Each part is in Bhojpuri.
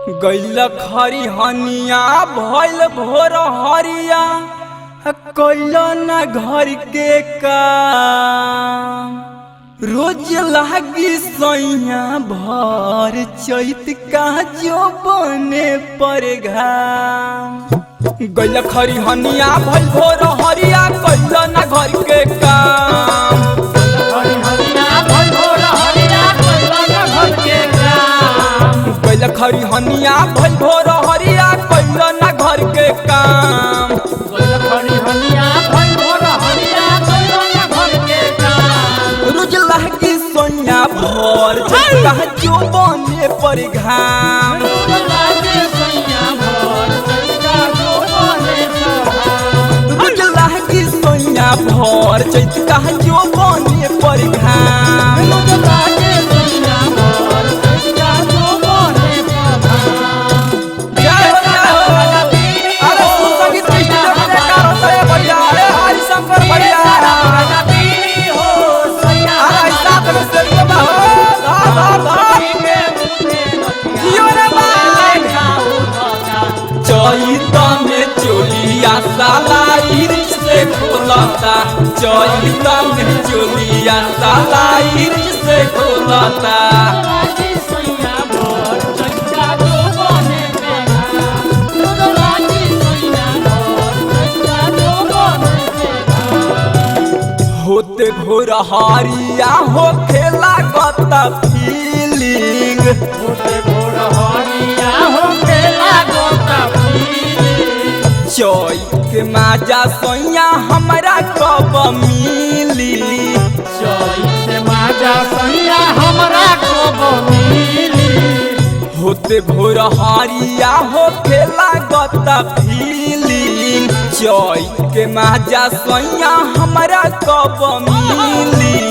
गैल खरी हनिया भइल भोर हरिया कैल न घर के काम रोज लागी सैया भर चैत का जो बने पर घाम गैल खरी हनिया भइल भोर हरिया कैल न घर के काम गैल खरी हनिया भइल भोर हरिया कैल न घर के काम रोज लागी सोनिया भर चैत जो बने पर घाम रोज लागी सोनिया भर चैत जो बने पर घाम चैता में चोलिया साला इर्च से खोलता चैता में चोलिया साला इर्च से खोलता होते भोर हरिया हो खेला गता फीलिंग होते भोर हरिया हो खेला गता चैत के माजा सोया हमरा कब मिली चैत माजा सैया हमरा कब मिली होते भोर हरिया हो खेला गता फीलिंग चैत के माजा सोया हमरा कब मिली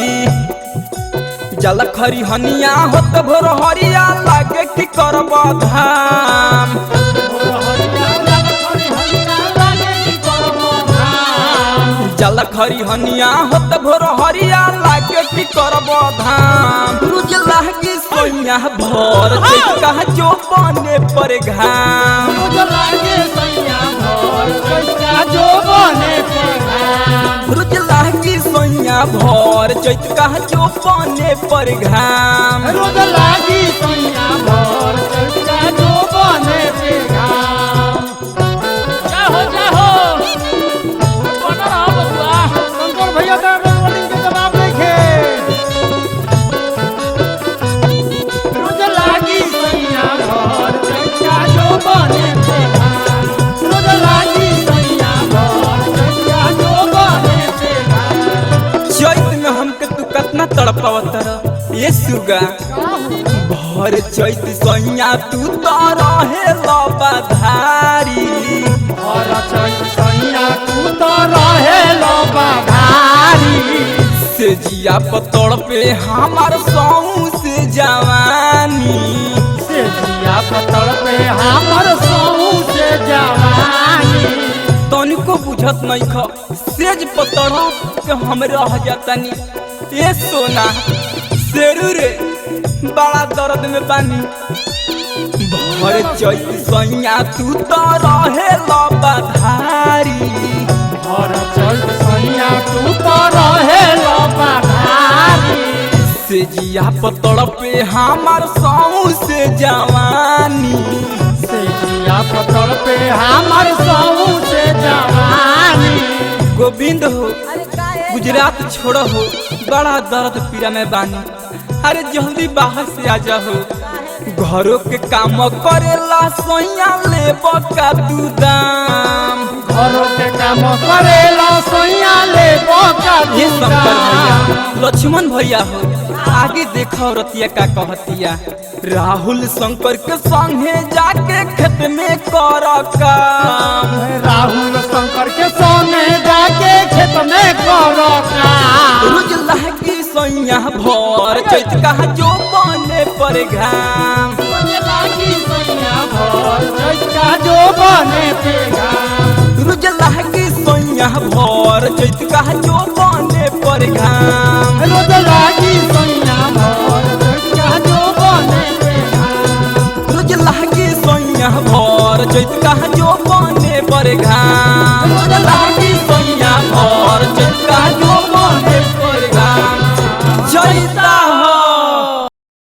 जल खरी हनिया होत भोर हरिया लागे कि करब धाम जल खरी हनिया होत भोर हरिया लागे कि करब धाम रोज लागी सोया भर चैत जो बने पर घाम रोज लागे सैया भर चैत जो बने पर घाम रोज लागी सोया भर चैत जो बने पर घाम रोज लागी सैया भर चैत जो बने पर घाम जाहो बना रहा बबुआ शंकर भैया का रोलिंग के जवाब देखे रोज लागी सैया भर चैत जो बने पर घाम रोज लागी सैया भर चैत जो बने पर घाम चैत में हमके तू कितना तड़पावत ये सुगा भर चैत सैया तू तो रहे लबाधारी भर चैत सैया तू तो रहे लबाधारी से जिया पतड़ पे हमार सौं से जवानी से जिया पतड़ पे हमर सहू से जवानी तनिको बुझत नहीं ख सेज पतड़ के हम रह जातनी ए सोना शेरू रे बड़ा दर्द में बानी भर चैत सैया तू तो रहे लबाधारी भर चैत सैया तू तो रहे लबाधारी से जिया पतड़ पे हमार सौं से जवानी से जिया पतड़ पे हमर सहू से जवानी गोविंद हो गुजरात छोड़ हो बड़ा दर्द पीड़ा में बानी अरे जल्दी बाहर से आ जाओ घरों के काम करेला सोया ले बका तू दाम घरों के काम करेला सोया ले बका ये शंकर भैया लक्ष्मण भैया हो आगे देखो रतिया का कहतिया राहुल शंकर के संगे जाके खेत में कर काम राहुल शंकर के सोने जाके खेत में करो काम रोज लागी सैया भर चैत जो बने पर घाम रोज लागी सैया भर चैत जो बने पे घाम रोज लागी सैया भर चैत जो बने पर घाम रोज लागी सैया भर चैत जो बने पे घाम रोज लागी चैत का जो बने पर घाम लागी सैया भर चैत का जो बने पर घाम चैत